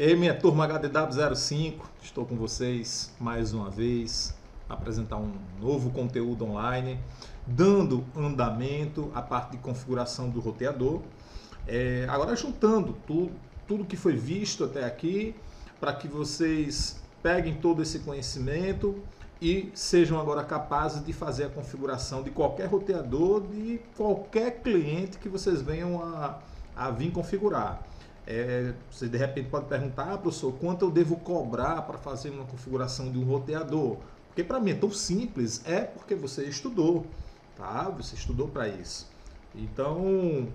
Ei, minha turma HDW05, estou com vocês mais uma vez para apresentar um novo conteúdo online, dando andamento à parte de configuração do roteador. Agora juntando tudo que foi visto até aqui, para que vocês peguem todo esse conhecimento e sejam agora capazes de fazer a configuração de qualquer roteador, de qualquer cliente que vocês venham a vir configurar. Você de repente pode perguntar, professor, quanto eu devo cobrar para fazer uma configuração de um roteador? Porque para mim é tão simples, porque você estudou, tá? Você estudou para isso. Então,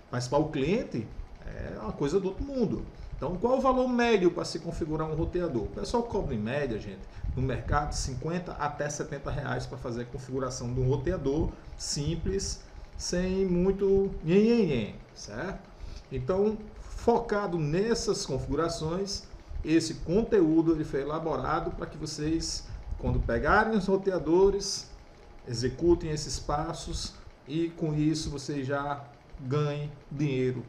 mas para o cliente é uma coisa do outro mundo. Então, qual o valor médio para se configurar um roteador? O pessoal cobra em média, gente, no mercado de 50 até 70 reais para fazer a configuração de um roteador simples, sem muito nhenhenhen, certo? Então, focado nessas configurações, esse conteúdo ele foi elaborado para que vocês, quando pegarem os roteadores, executem esses passos e com isso vocês já ganhem dinheiro,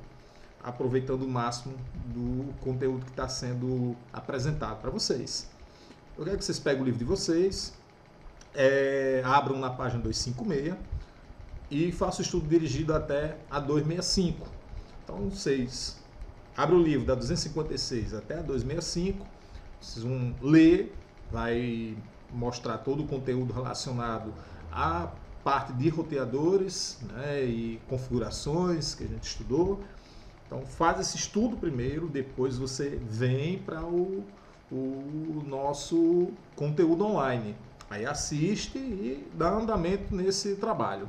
aproveitando o máximo do conteúdo que está sendo apresentado para vocês. Eu quero que vocês peguem o livro de vocês, abram na página 256 e façam o estudo dirigido até a 265. Então vocês abrem o livro da 256 até a 265, vocês vão ler, vai mostrar todo o conteúdo relacionado à parte de roteadores, né, e configurações que a gente estudou. Então faz esse estudo primeiro, depois você vem para o nosso conteúdo online. Aí assiste e dá andamento nesse trabalho.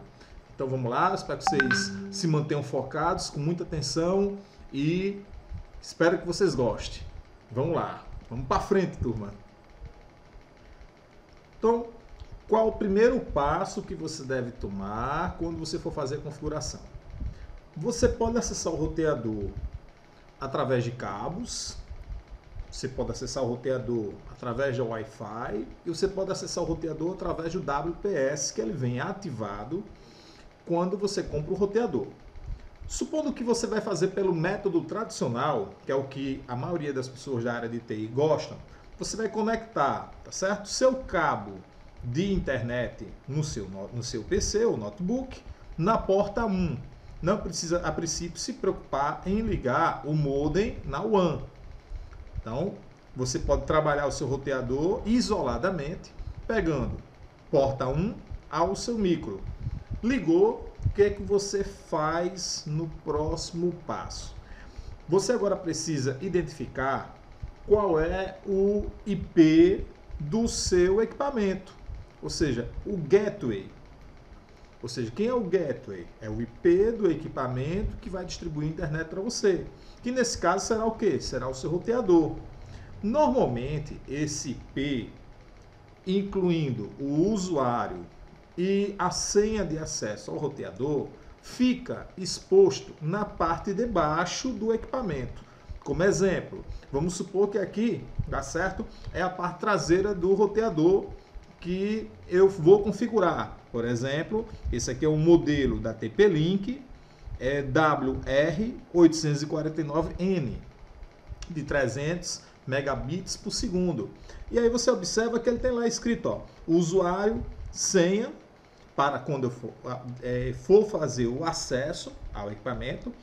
Então vamos lá, espero que vocês se mantenham focados, com muita atenção e espero que vocês gostem. Vamos lá, vamos para frente, turma. Então, qual o primeiro passo que você deve tomar quando você for fazer a configuração? Você pode acessar o roteador através de cabos, você pode acessar o roteador através de Wi-Fi e você pode acessar o roteador através do WPS, que ele vem ativado quando você compra o roteador. Supondo que você vai fazer pelo método tradicional, que é o que a maioria das pessoas da área de TI gostam, você vai conectar, tá certo? Seu cabo de internet no seu PC ou notebook na porta 1. Não precisa, a princípio, se preocupar em ligar o modem na WAN. Então, você pode trabalhar o seu roteador isoladamente, pegando porta 1 ao seu micro. Ligou, o que é que você faz no próximo passo? Você agora precisa identificar qual é o IP do seu equipamento, ou seja, o gateway. Ou seja, quem é o gateway? É o IP do equipamento que vai distribuir a internet para você. Que nesse caso será o quê? Será o seu roteador. Normalmente, esse IP, incluindo o usuário e a senha de acesso ao roteador, fica exposto na parte de baixo do equipamento. Como exemplo, vamos supor que aqui, dá certo, é a parte traseira do roteador que eu vou configurar. Por exemplo, esse aqui é um modelo da TP-Link, WR849N, de 300 megabits por segundo. E aí você observa que ele tem lá escrito, ó, usuário, senha, para quando eu for fazer o acesso ao equipamento.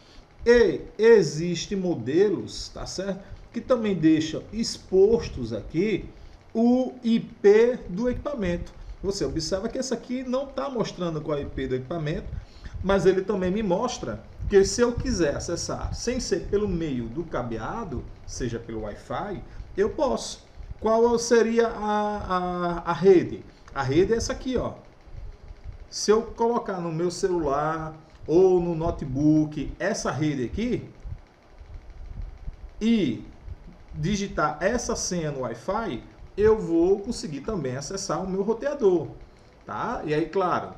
E existem modelos, tá certo, que também deixam expostos aqui o IP do equipamento. Você observa que esse aqui não está mostrando qual é o IP do equipamento, mas ele também me mostra que se eu quiser acessar sem ser pelo meio do cabeado, seja pelo Wi-Fi, eu posso. Qual seria a rede? A rede é essa aqui, ó. Se eu colocar no meu celular ou no notebook essa rede aqui e digitar essa senha no Wi-Fi, eu vou conseguir também acessar o meu roteador, tá? E aí, claro,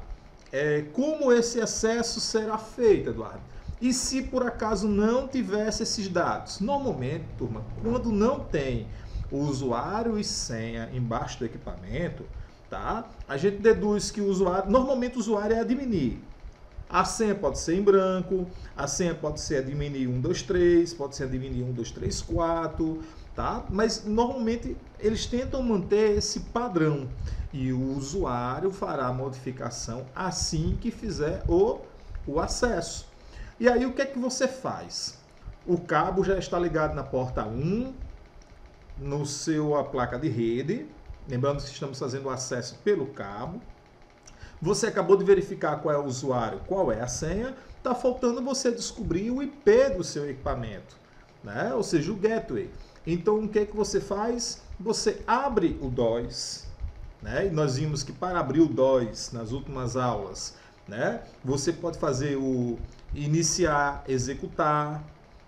como esse acesso será feito, Eduardo? E se por acaso não tivesse esses dados? Normalmente, turma, quando não tem o usuário e senha embaixo do equipamento, tá? A gente deduz que o usuário, normalmente o usuário é admin. A senha pode ser em branco, a senha pode ser admin 123, pode ser admin 1234, tá? Mas normalmente eles tentam manter esse padrão e o usuário fará a modificação assim que fizer o acesso. E aí o que é que você faz? O cabo já está ligado na porta 1, no seu a placa de rede, lembrando que estamos fazendo o acesso pelo cabo. Você acabou de verificar qual é o usuário, qual é a senha, está faltando você descobrir o IP do seu equipamento, né? Ou seja, o gateway. Então, o que é que você faz? Você abre o DOS, né? E nós vimos que para abrir o DOS nas últimas aulas, né? Você pode fazer o iniciar, executar,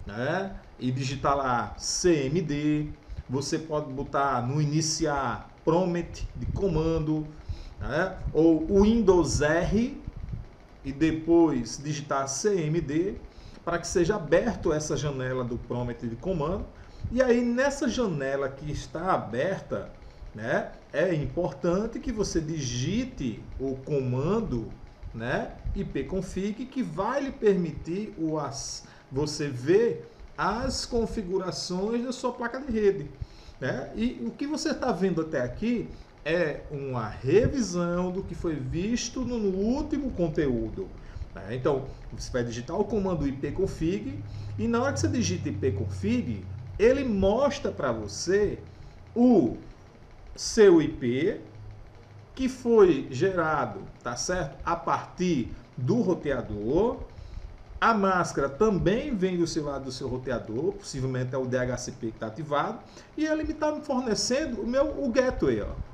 né? E digitar lá CMD. Você pode botar no iniciar prompt de comando, né? Ou o Windows R e depois digitar CMD para que seja aberto essa janela do prompt de comando. E aí nessa janela que está aberta, né, é importante que você digite o comando, né, ipconfig, que vai lhe permitir você ver as configurações da sua placa de rede, né? E o que você está vendo até aqui é uma revisão do que foi visto no último conteúdo. Né? Então, você vai digitar o comando ipconfig e na hora que você digita ipconfig, ele mostra para você o seu IP que foi gerado, tá certo? A partir do roteador. A máscara também vem do seu lado do seu roteador, possivelmente é o DHCP que está ativado, e ele me está fornecendo o gateway, ó.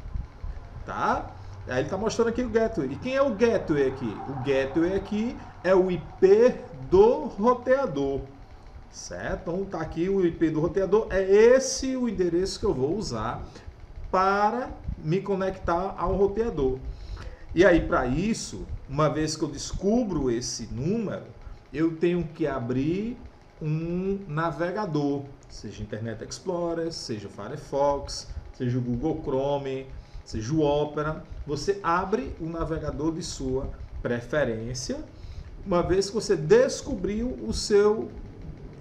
Tá? Aí ele está mostrando aqui o gateway. E quem é o gateway aqui? O gateway aqui é o IP do roteador, certo? Então tá aqui o IP do roteador, é esse o endereço que eu vou usar para me conectar ao roteador. E aí para isso, uma vez que eu descubro esse número, eu tenho que abrir um navegador, seja Internet Explorer, seja o Firefox, seja o Google Chrome, seja o Opera. Você abre o navegador de sua preferência, uma vez que você descobriu o seu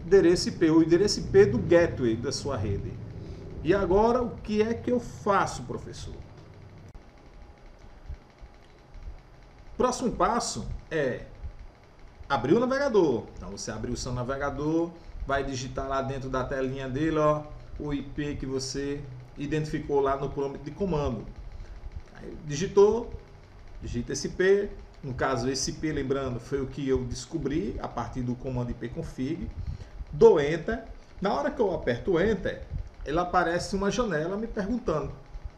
endereço IP, o endereço IP do gateway da sua rede. E agora, o que é que eu faço, professor? Próximo passo é abrir o navegador. Então você abriu o seu navegador, vai digitar lá dentro da telinha dele, ó, o IP que você identificou lá no prompt de comando. Aí, digita esse IP. No caso, esse IP, lembrando, foi o que eu descobri a partir do comando ipconfig. Dou Enter. Na hora que eu aperto Enter, ele aparece uma janela me perguntando: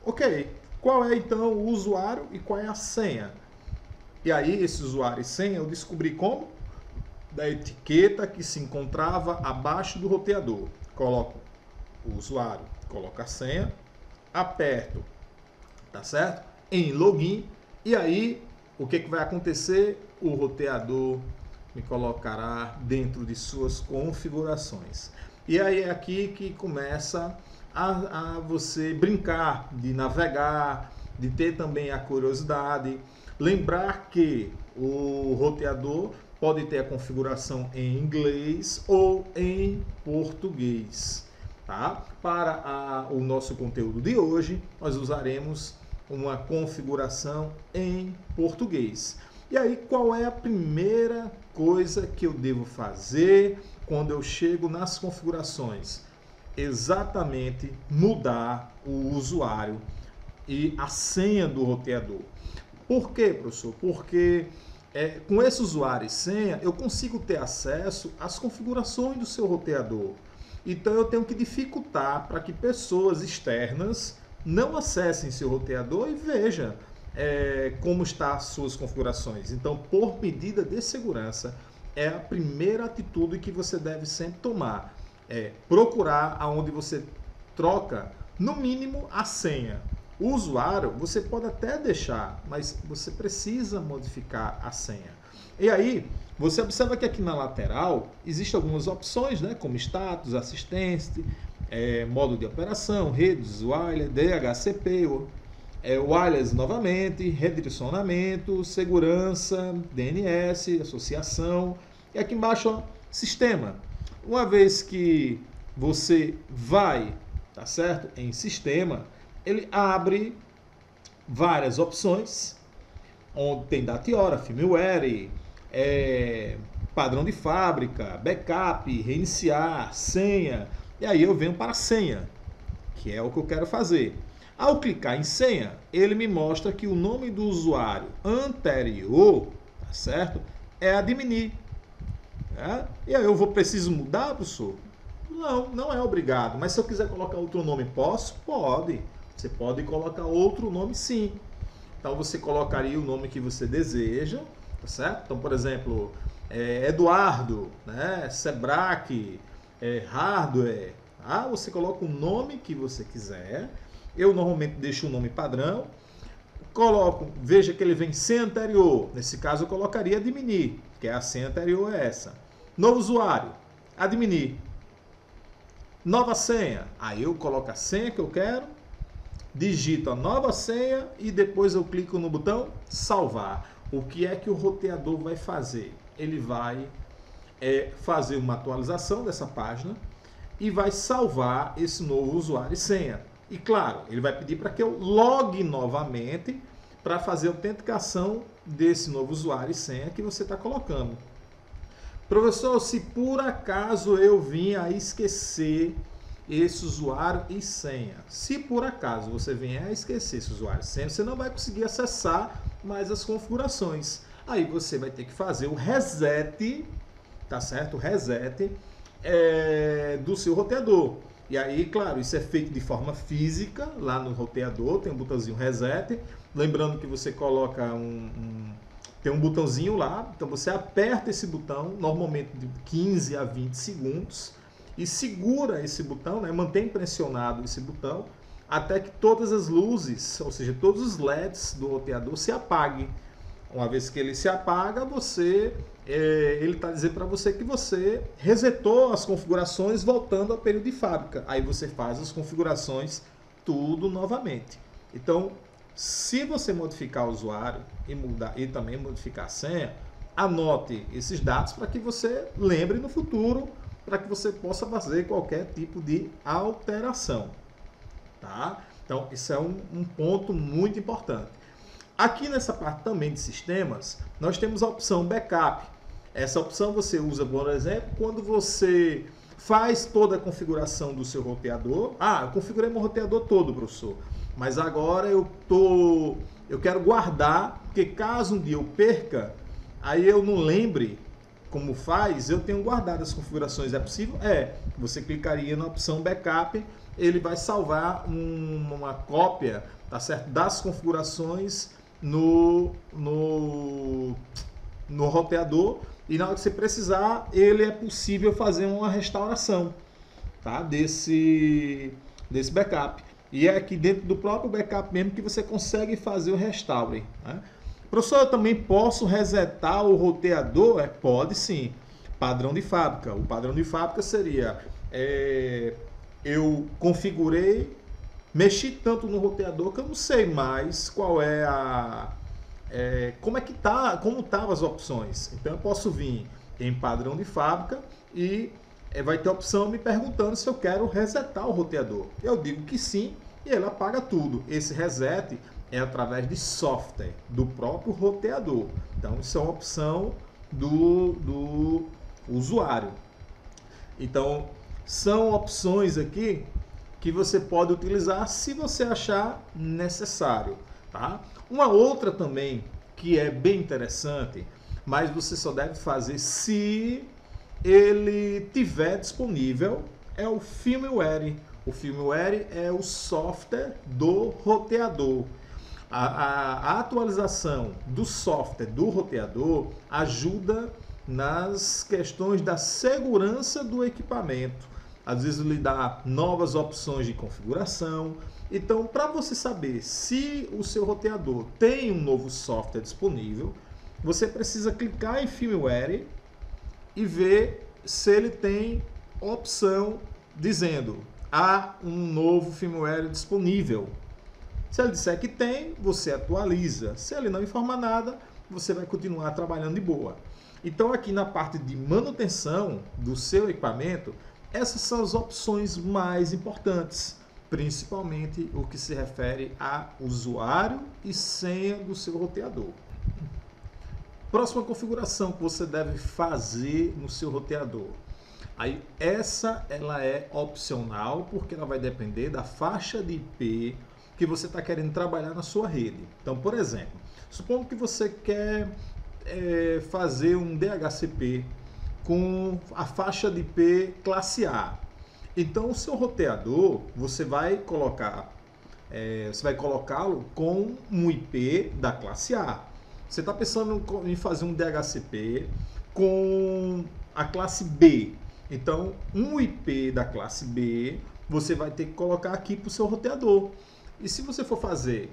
ok, qual é então o usuário e qual é a senha? E aí, esse usuário e senha eu descobri como? Da etiqueta que se encontrava abaixo do roteador. Coloco o usuário, coloco a senha, aperto, tá certo? Em login, e aí o que vai acontecer? O roteador me colocará dentro de suas configurações. E aí é aqui que começa a você brincar, de navegar, de ter também a curiosidade. Lembrar que o roteador pode ter a configuração em inglês ou em português. Tá? Para o nosso conteúdo de hoje, nós usaremos uma configuração em português. E aí, qual é a primeira coisa que eu devo fazer quando eu chego nas configurações? Exatamente mudar o usuário e a senha do roteador. Por quê, professor? Porque com esse usuário e senha eu consigo ter acesso às configurações do seu roteador. Então eu tenho que dificultar para que pessoas externas não acessem seu roteador e vejam como estão as suas configurações. Então, por medida de segurança, é a primeira atitude que você deve sempre tomar. Procurar aonde você troca, no mínimo, a senha. O usuário, você pode até deixar, mas você precisa modificar a senha. E aí, você observa que aqui na lateral existem algumas opções, né, como status, assistente, modo de operação, rede, usuário, DHCP. wireless novamente, redirecionamento, segurança, DNS, associação. E aqui embaixo, ó, sistema. Uma vez que você vai, tá certo, em sistema, ele abre várias opções, onde tem data e hora, firmware, padrão de fábrica, backup, reiniciar, senha. E aí eu venho para a senha, que é o que eu quero fazer. Ao clicar em senha, ele me mostra que o nome do usuário anterior, tá certo, é admin. Né? E aí eu preciso mudar, professor? Não, não é obrigado. Mas se eu quiser colocar outro nome, posso? Pode. Você pode colocar outro nome, sim. Então você colocaria o nome que você deseja, tá certo? Então, por exemplo, Eduardo, né? Sebrae, Hardware. Tá? Você coloca o nome que você quiser. Eu normalmente deixo o nome padrão. Coloco, veja que ele vem senha anterior. Nesse caso eu colocaria admin, que é a senha anterior é essa. Novo usuário, admin. Nova senha. Aí eu coloco a senha que eu quero, digito a nova senha e depois eu clico no botão salvar. O que é que o roteador vai fazer? Ele vai fazer uma atualização dessa página e vai salvar esse novo usuário e senha. E claro, ele vai pedir para que eu logue novamente para fazer a autenticação desse novo usuário e senha que você está colocando. Professor, se por acaso eu vim a esquecer esse usuário e senha, se por acaso você vier a esquecer esse usuário e senha, você não vai conseguir acessar mais as configurações. Aí você vai ter que fazer o reset, tá certo? O reset do seu roteador. E aí, claro, isso é feito de forma física, lá no roteador, tem um botãozinho reset. Lembrando que você coloca tem um botãozinho lá, então você aperta esse botão, normalmente de 15 a 20 segundos, e segura esse botão, né, mantém pressionado esse botão, até que todas as luzes, ou seja, todos os LEDs do roteador se apaguem. Uma vez que ele se apaga, ele está dizendo para você que você resetou as configurações voltando ao período de fábrica. Aí você faz as configurações tudo novamente. Então, se você modificar o usuário e também modificar a senha, anote esses dados para que você lembre no futuro, para que você possa fazer qualquer tipo de alteração. Tá? Então, isso é um ponto muito importante. Aqui nessa parte também de sistemas, nós temos a opção backup. Essa opção você usa, por exemplo, quando você faz toda a configuração do seu roteador. Eu configurei meu roteador todo, professor, mas agora eu quero guardar, porque caso um dia eu perca, aí eu não lembre como faz, eu tenho guardado as configurações. É possível? Você clicaria na opção backup, ele vai salvar uma cópia, tá certo, das configurações no roteador, e na hora que você precisar, ele é possível fazer uma restauração, tá, desse backup. E é aqui dentro do próprio backup mesmo que você consegue fazer o restaure. Né? Professor, eu também posso resetar o roteador? Pode sim. Padrão de fábrica. O padrão de fábrica seria, eu configurei, mexi tanto no roteador que eu não sei mais qual é como estavam as opções. Então eu posso vir em padrão de fábrica e vai ter a opção me perguntando se eu quero resetar o roteador. Eu digo que sim e ele apaga tudo. Esse reset é através de software do próprio roteador. Então isso é uma opção do usuário. Então são opções aqui que você pode utilizar se você achar necessário. Tá? Uma outra também que é bem interessante, mas você só deve fazer se ele tiver disponível, é o firmware. O firmware é o software do roteador. A atualização do software do roteador ajuda nas questões da segurança do equipamento. Às vezes lhe dá novas opções de configuração. Então, para você saber se o seu roteador tem um novo software disponível, você precisa clicar em firmware e ver se ele tem opção dizendo há um novo firmware disponível. Se ele disser que tem, você atualiza. Se ele não informar nada, você vai continuar trabalhando de boa. Então, aqui na parte de manutenção do seu equipamento, essas são as opções mais importantes, principalmente o que se refere a usuário e senha do seu roteador. Próxima configuração que você deve fazer no seu roteador. Aí, ela é opcional, porque ela vai depender da faixa de IP que você está querendo trabalhar na sua rede. Então, por exemplo, supondo que você quer fazer um DHCP com a faixa de IP classe A. Então, o seu roteador, você vai colocá-lo com um IP da classe A. Você está pensando em fazer um DHCP com a classe B. Então, um IP da classe B, você vai ter que colocar aqui para o seu roteador. E se você for fazer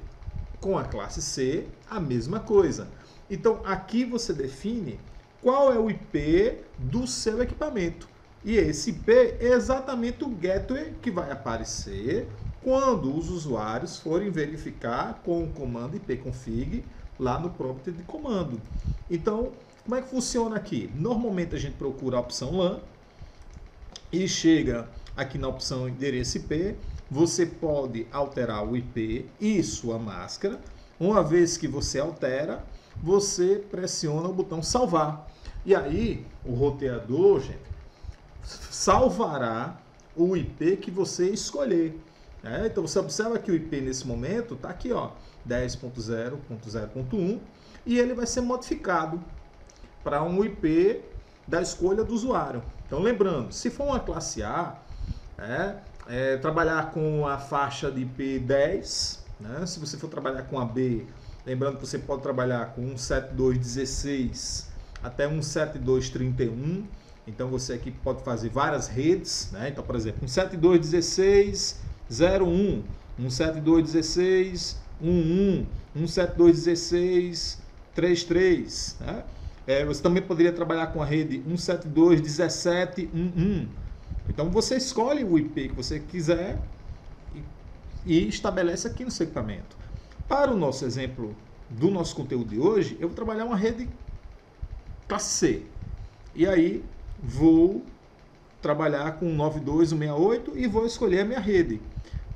com a classe C, a mesma coisa. Então, aqui você define qual é o IP do seu equipamento. E esse IP é exatamente o gateway que vai aparecer quando os usuários forem verificar com o comando ipconfig lá no prompt de comando. Então, como é que funciona aqui? Normalmente a gente procura a opção LAN e chega aqui na opção endereço IP. Você pode alterar o IP e sua máscara. Uma vez que você altera, você pressiona o botão salvar. E aí, o roteador, gente, salvará o IP que você escolher. Então, você observa que o IP nesse momento está aqui, ó, 10.0.0.1, e ele vai ser modificado para um IP da escolha do usuário. Então, lembrando, se for uma classe A, trabalhar com a faixa de IP 10, né? Se você for trabalhar com a B, lembrando que você pode trabalhar com 172.16 até 172.31. Então você aqui pode fazer várias redes, né? Então, por exemplo, 172.16.01, 172.16.11, 172.16.33, né? Você também poderia trabalhar com a rede 172.17.11. Então você escolhe o IP que você quiser e estabelece aqui no seu equipamento. Para o nosso exemplo do nosso conteúdo de hoje, eu vou trabalhar uma rede classe C. E aí vou trabalhar com 92.168 e vou escolher a minha rede.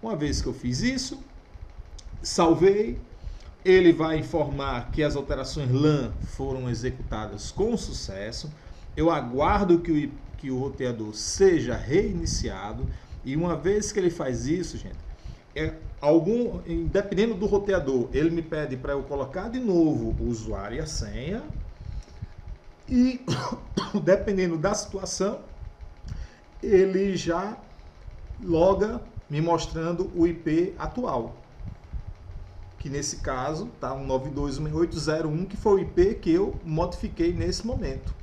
Uma vez que eu fiz isso, salvei, ele vai informar que as alterações LAN foram executadas com sucesso. Eu aguardo que o roteador seja reiniciado, e uma vez que ele faz isso, gente, dependendo do roteador, ele me pede para eu colocar de novo o usuário e a senha, e dependendo da situação, ele já loga me mostrando o IP atual, que nesse caso está um 92.168.01, que foi o IP que eu modifiquei nesse momento.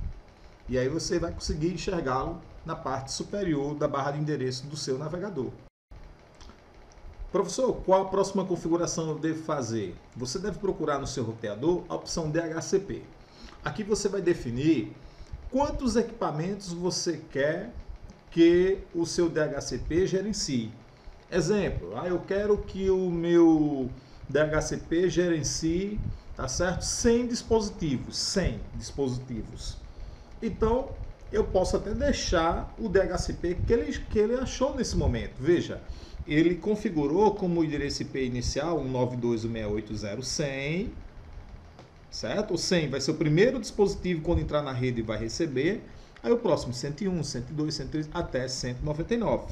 E aí você vai conseguir enxergá-lo na parte superior da barra de endereço do seu navegador. Professor, qual a próxima configuração eu devo fazer? Você deve procurar no seu roteador a opção DHCP. Aqui você vai definir quantos equipamentos você quer que o seu DHCP gerencie. Exemplo, eu quero que o meu DHCP gerencie, tá certo? 100 dispositivos. Então, eu posso até deixar o DHCP que ele achou nesse momento. Veja, ele configurou como endereço IP inicial 192.168.0.100, certo? O 100 vai ser o primeiro dispositivo quando entrar na rede vai receber. Aí o próximo 101, 102, 103 até 199.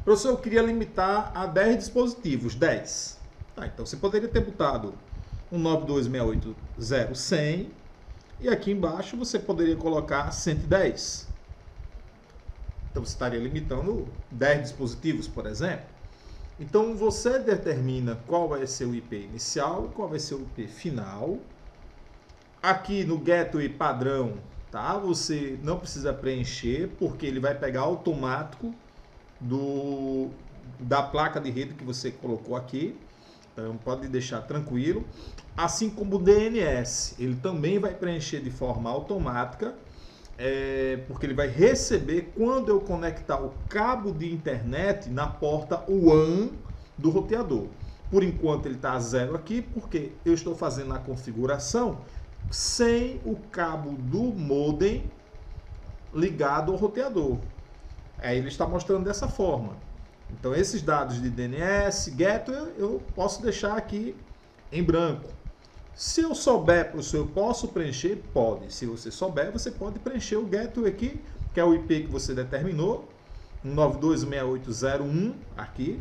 Professor, eu queria limitar a 10 dispositivos, 10. Então você poderia ter botado um 92.168.0.100 e aqui embaixo você poderia colocar 110. Então você estaria limitando 10 dispositivos, por exemplo. Então você determina qual vai ser o IP inicial e qual vai ser o IP final. Aqui no gateway padrão, tá? Você não precisa preencher, porque ele vai pegar automático da placa de rede que você colocou aqui. Então pode deixar tranquilo. Assim como o DNS, ele também vai preencher de forma automática, porque ele vai receber quando eu conectar o cabo de internet na porta WAN do roteador. Por enquanto ele está a 0 aqui, porque eu estou fazendo a configuração sem o cabo do modem ligado ao roteador. Aí ele está mostrando dessa forma. Então esses dados de DNS, gateway, eu posso deixar aqui em branco. Se eu souber, professor, eu posso preencher? Pode. Se você souber, você pode preencher o gateway aqui, que é o IP que você determinou, 192.6801 aqui,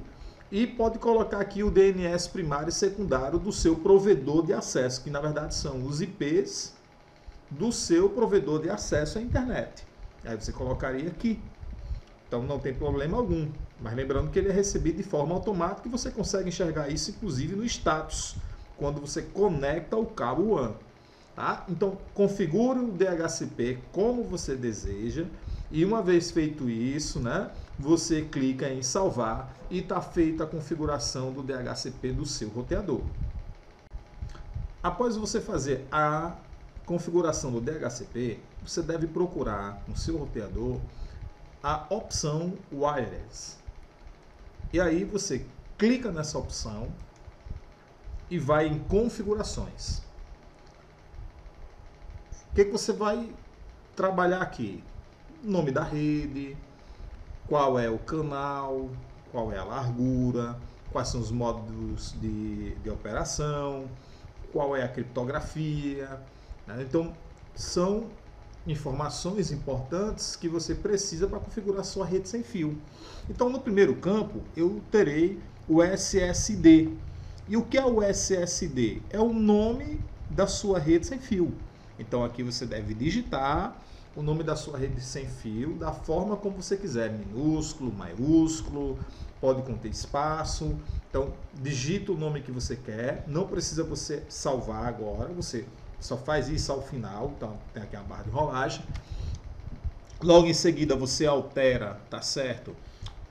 e pode colocar aqui o DNS primário e secundário do seu provedor de acesso, que na verdade são os IPs do seu provedor de acesso à internet. Aí você colocaria aqui. Então não tem problema algum. Mas lembrando que ele é recebido de forma automática e você consegue enxergar isso inclusive no status, quando você conecta o cabo WAN. Tá? Então configure o DHCP como você deseja e uma vez feito isso, né, você clica em salvar e está feita a configuração do DHCP do seu roteador. Após você fazer a configuração do DHCP, você deve procurar no seu roteador a opção Wireless. E aí você clica nessa opção e vai em configurações. O que você vai trabalhar aqui? Nome da rede, qual é o canal, qual é a largura, quais são os modos de operação, qual é a criptografia, né? Então são informações importantes que você precisa para configurar sua rede sem fio. Então no primeiro campo eu terei o SSD. E o que é o SSD? É o nome da sua rede sem fio. Então aqui você deve digitar o nome da sua rede sem fio da forma como você quiser, minúsculo, maiúsculo, pode conter espaço. Então digita o nome que você quer, não precisa você salvar agora, você só faz isso ao final. Então tem aqui a barra de rolagem. Logo em seguida você altera, tá certo,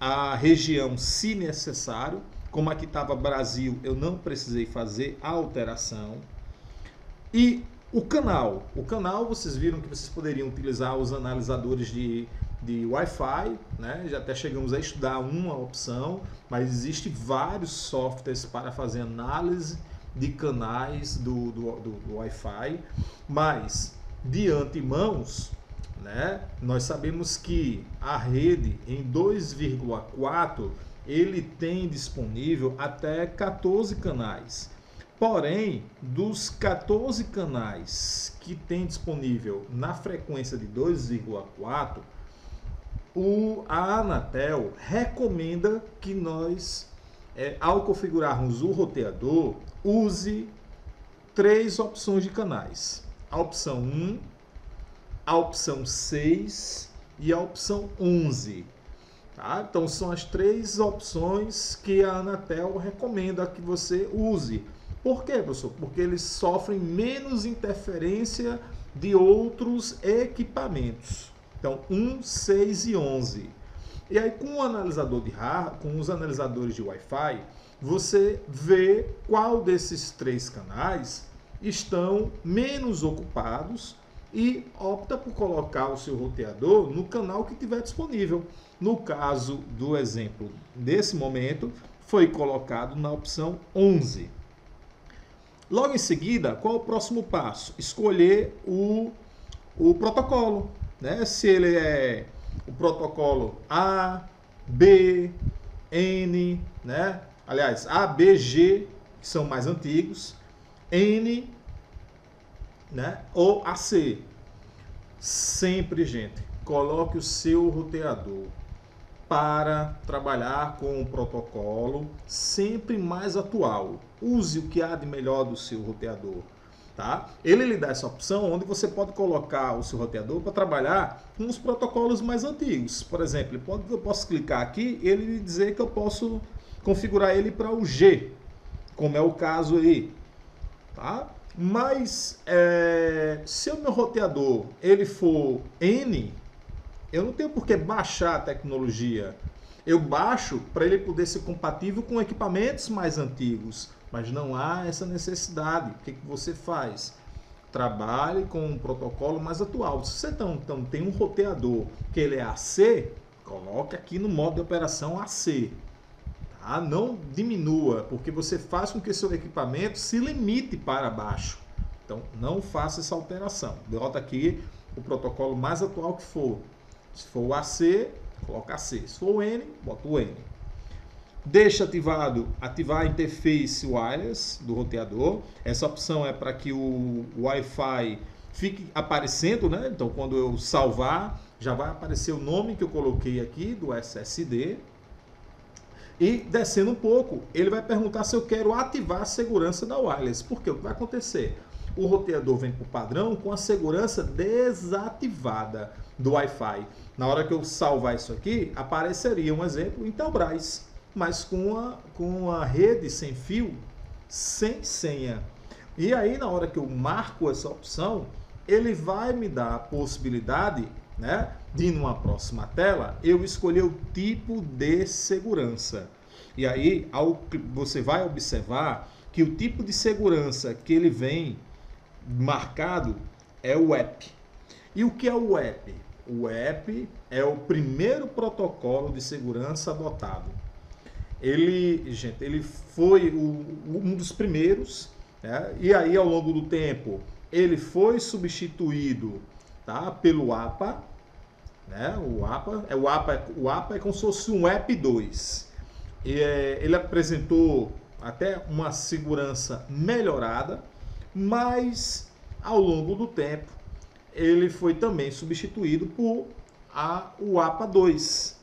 a região se necessário. Como aqui estava Brasil, eu não precisei fazer a alteração. E o canal vocês viram que vocês poderiam utilizar os analisadores de Wi-Fi, né? Já até chegamos a estudar uma opção, mas existe vários softwares para fazer análise de canais do Wi-Fi, mas de antemãos, né, nós sabemos que a rede em 2,4 ele tem disponível até 14 canais. Porém, dos 14 canais que tem disponível na frequência de 2,4, a Anatel recomenda que nós, ao configurarmos o roteador, use 3 opções de canais. A opção 1, a opção 6 e a opção 11. Tá? Então são as 3 opções que a Anatel recomenda que você use. Por quê, professor? Porque eles sofrem menos interferência de outros equipamentos. Então 1, 6 e 11. E aí com o analisador de hardware, com os analisadores de Wi-Fi, você vê qual desses 3 canais estão menos ocupados e opta por colocar o seu roteador no canal que tiver disponível. No caso do exemplo desse momento, foi colocado na opção 11. Logo em seguida, qual é o próximo passo? Escolher o protocolo, né? Se ele é o protocolo A, B, N, né? Aliás, A, B, G, que são mais antigos, N, né? Ou AC. Sempre, gente, coloque o seu roteador para trabalhar com o protocolo sempre mais atual. Use o que há de melhor do seu roteador. Tá? Ele lhe dá essa opção onde você pode colocar o seu roteador para trabalhar com os protocolos mais antigos. Por exemplo, eu posso clicar aqui e ele me dizer que eu posso configurar ele para o G, como é o caso aí. Tá? Mas se o meu roteador ele for N, eu não tenho por que baixar a tecnologia. Eu baixo para ele poder ser compatível com equipamentos mais antigos, mas não há essa necessidade. O que você faz? Trabalhe com um protocolo mais atual. Se você então tem um roteador que ele é AC, coloque aqui no modo de operação AC. Tá? tá? Não diminua, porque você faz com que seu equipamento se limite para baixo. Então, não faça essa alteração. Bota aqui o protocolo mais atual que for. Se for o AC, coloca AC. Se for o N, bota o N. Deixa ativado, ativar a interface wireless do roteador. Essa opção é para que o Wi-Fi fique aparecendo, né? Então, quando eu salvar, já vai aparecer o nome que eu coloquei aqui do SSD. E descendo um pouco, ele vai perguntar se eu quero ativar a segurança da wireless. Porque o que vai acontecer? O roteador vem por padrão com a segurança desativada do Wi-Fi. Na hora que eu salvar isso aqui, apareceria um exemplo Intelbras, mas com a rede sem fio, sem senha. E aí, na hora que eu marco essa opção, ele vai me dar a possibilidade, né, de numa próxima tela, eu escolher o tipo de segurança. E aí, você vai observar que o tipo de segurança que ele vem marcado é o WEP. E o que é o WEP? O WEP é o primeiro protocolo de segurança adotado. Ele foi um dos primeiros, né? E aí ao longo do tempo ele foi substituído, tá, pelo APA, né? O APA é como se fosse um WEP 2. Ele apresentou até uma segurança melhorada, mas ao longo do tempo ele foi também substituído por o APA 2.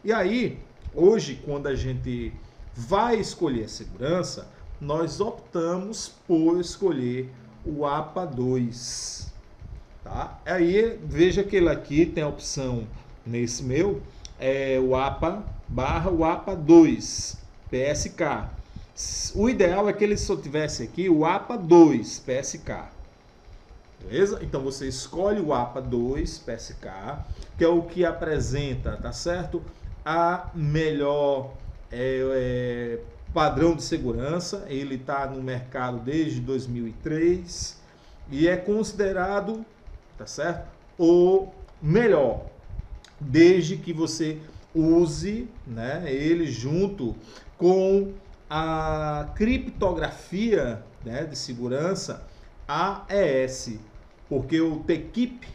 E aí, hoje, quando a gente vai escolher a segurança, nós optamos por escolher o APA 2. Tá? Aí, veja que ele aqui tem a opção, nesse meu, o APA barra o APA 2, PSK. O ideal é que ele só tivesse aqui o APA 2, PSK. Beleza? Então você escolhe o APA 2 PSK, que é o que apresenta, tá certo? A melhor padrão de segurança. Ele está no mercado desde 2003 e é considerado, tá certo, o melhor, desde que você use, né, ele junto com a criptografia, né, de segurança AES, porque o TKIP,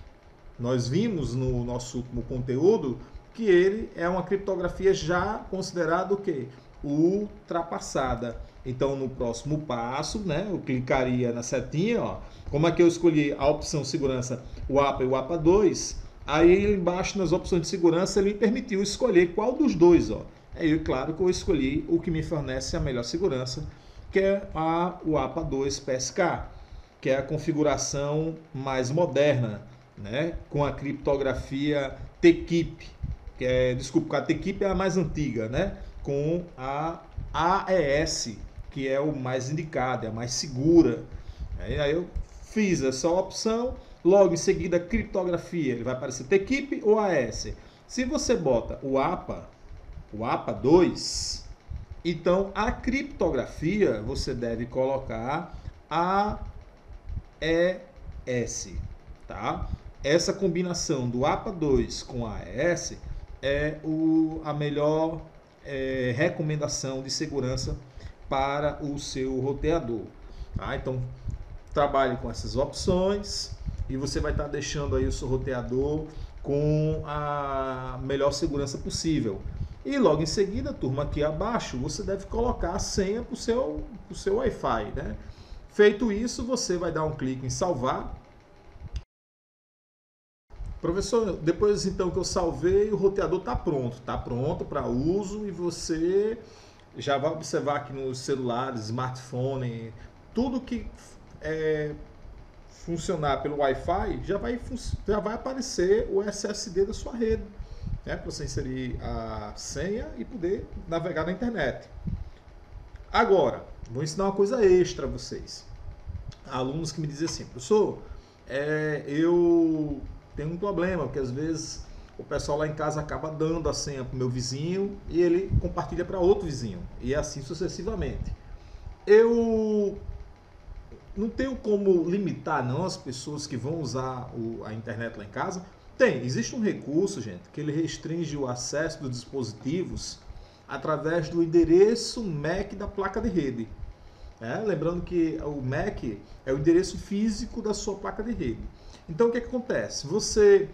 nós vimos no nosso último conteúdo que ele é uma criptografia já considerada o quê? Ultrapassada. Então, no próximo passo, né, eu clicaria na setinha, ó, como é que eu escolhi a opção segurança, o APA e o APA 2, aí embaixo nas opções de segurança ele me permitiu escolher qual dos dois, ó. Aí, claro que eu escolhi o que me fornece a melhor segurança, que é o APA 2 PSK, que é a configuração mais moderna, né, com a criptografia TKIP, a TKIP é a mais antiga, né, com a AES, que é o mais indicado, é a mais segura. Aí eu fiz essa opção, logo em seguida criptografia, ele vai aparecer TKIP ou AES. Se você bota o APA 2, então a criptografia você deve colocar AES, tá? Essa combinação do APA 2 com a AES é a melhor recomendação de segurança para o seu roteador. Tá? Então, trabalhe com essas opções e você vai estar deixando aí o seu roteador com a melhor segurança possível. E logo em seguida, turma, aqui abaixo, você deve colocar a senha para o seu Wi-Fi, né? Feito isso, você vai dar um clique em salvar. Professor, depois então que eu salvei, o roteador está pronto para uso e você já vai observar aqui nos celulares, smartphone, tudo que funcionar pelo Wi-Fi, já vai aparecer o SSD da sua rede, né, para você inserir a senha e poder navegar na internet. Agora, vou ensinar uma coisa extra a vocês. Há alunos que me dizem assim, professor, eu tenho um problema, porque às vezes o pessoal lá em casa acaba dando a senha para o meu vizinho e ele compartilha para outro vizinho, e assim sucessivamente. Eu não tenho como limitar não as pessoas que vão usar a internet lá em casa. Existe um recurso, gente, que ele restringe o acesso dos dispositivos através do endereço MAC da placa de rede. Lembrando que o MAC é o endereço físico da sua placa de rede. Então o que acontece? Você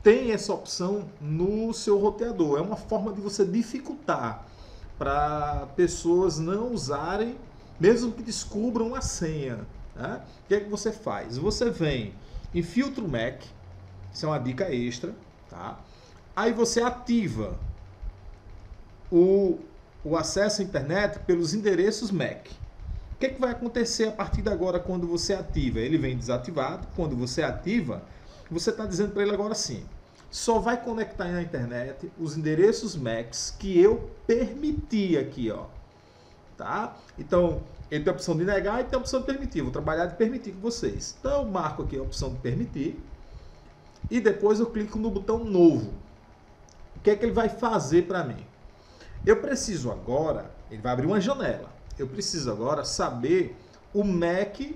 tem essa opção no seu roteador. É uma forma de você dificultar para pessoas não usarem, mesmo que descubram a senha. Né? O que é que você faz? Você vem em filtro MAC, isso é uma dica extra, tá? Aí você ativa o acesso à internet pelos endereços MAC. O que é que vai acontecer a partir de agora quando você ativa? Ele vem desativado. Quando você ativa, você está dizendo para ele agora sim, só vai conectar na internet os endereços MACs que eu permiti aqui, ó. Tá? Então, ele tem a opção de negar e tem a opção de permitir. Vou trabalhar de permitir com vocês. Então, eu marco aqui a opção de permitir e depois eu clico no botão novo. O que é que ele vai fazer para mim? Eu preciso agora, ele vai abrir uma janela. Eu preciso agora saber o MAC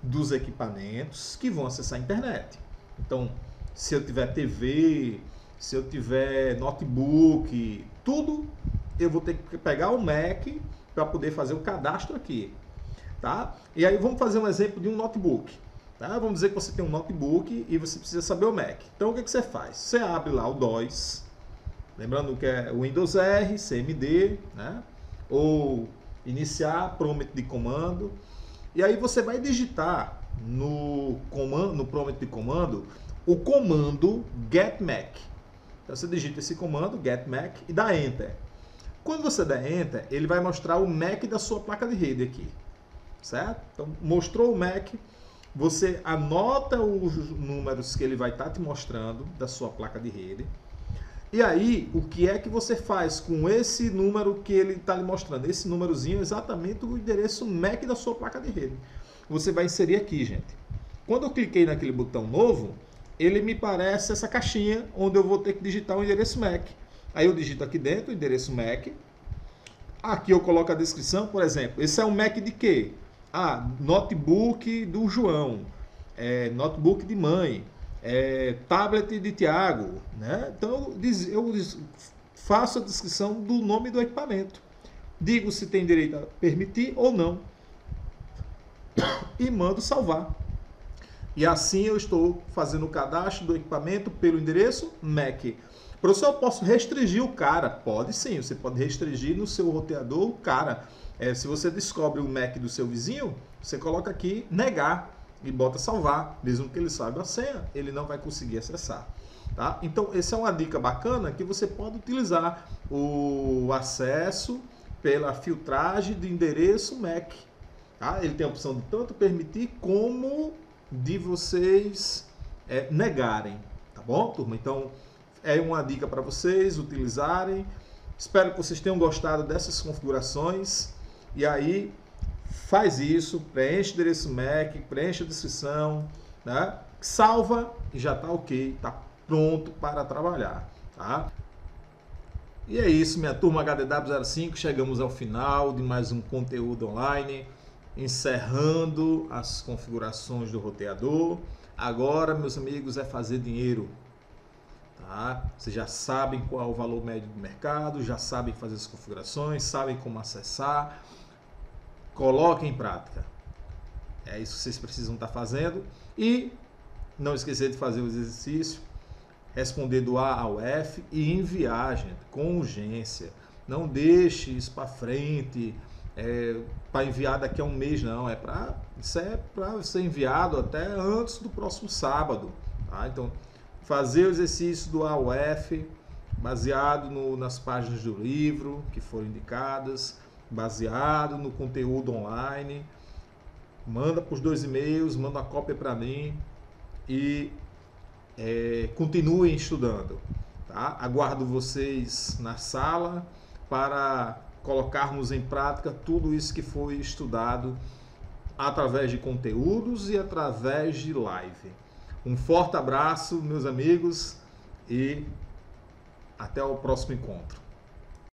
dos equipamentos que vão acessar a internet. Então, se eu tiver TV, se eu tiver notebook, tudo, eu vou ter que pegar o MAC para poder fazer o cadastro aqui. Tá? E aí vamos fazer um exemplo de um notebook. Tá? Vamos dizer que você tem um notebook e você precisa saber o MAC. Então, o que você faz? Você abre lá o DOS, lembrando que é o Windows R, CMD, né? Ou iniciar, prompt de comando. E aí você vai digitar no prompt de comando o comando getMAC. Então você digita esse comando, getMAC, e dá Enter. Quando você der Enter, ele vai mostrar o MAC da sua placa de rede aqui. Certo? Então, mostrou o MAC, você anota os números que ele vai estar te mostrando da sua placa de rede. E aí, o que é que você faz com esse número que ele está lhe mostrando? Esse númerozinho é exatamente o endereço MAC da sua placa de rede. Você vai inserir aqui, gente. Quando eu cliquei naquele botão novo, ele me parece essa caixinha onde eu vou ter que digitar o endereço MAC. Aí eu digito aqui dentro o endereço MAC. Aqui eu coloco a descrição, por exemplo. Esse é um MAC de quê? Ah, notebook do João. Notebook de mãe. Tablet de Tiago, né? Então eu faço a descrição do nome do equipamento, digo se tem direito a permitir ou não e mando salvar. E assim eu estou fazendo o cadastro do equipamento pelo endereço MAC. Professor, eu posso restringir o cara? Pode sim, você pode restringir no seu roteador o cara. Se você descobre o MAC do seu vizinho, você coloca aqui negar e bota salvar, mesmo que ele saiba a senha, ele não vai conseguir acessar. Tá? Então, essa é uma dica bacana que você pode utilizar o acesso pela filtragem de endereço MAC. Tá? Ele tem a opção de tanto permitir como de vocês negarem. Tá bom, turma? Então, é uma dica para vocês utilizarem. Espero que vocês tenham gostado dessas configurações. E aí, faz isso, preenche o endereço MAC, preenche a descrição, né? Salva e já está ok, está pronto para trabalhar. Tá? E é isso, minha turma HDW05, chegamos ao final de mais um conteúdo online, encerrando as configurações do roteador. Agora, meus amigos, é fazer dinheiro. Tá? Vocês já sabem qual é o valor médio do mercado, já sabem fazer as configurações, sabem como acessar. Coloquem em prática. É isso que vocês precisam estar fazendo. E não esquecer de fazer os exercícios, responder do A ao F e enviar, gente, com urgência. Não deixe isso para frente, para enviar daqui a um mês, não. Isso é para ser enviado até antes do próximo sábado. Tá? Então, fazer o exercício do A ao F, baseado nas páginas do livro que foram indicadas, baseado no conteúdo online, manda para os 2 e-mails, manda uma cópia para mim e continuem estudando. Tá? Aguardo vocês na sala para colocarmos em prática tudo isso que foi estudado através de conteúdos e através de live. Um forte abraço, meus amigos, e até o próximo encontro.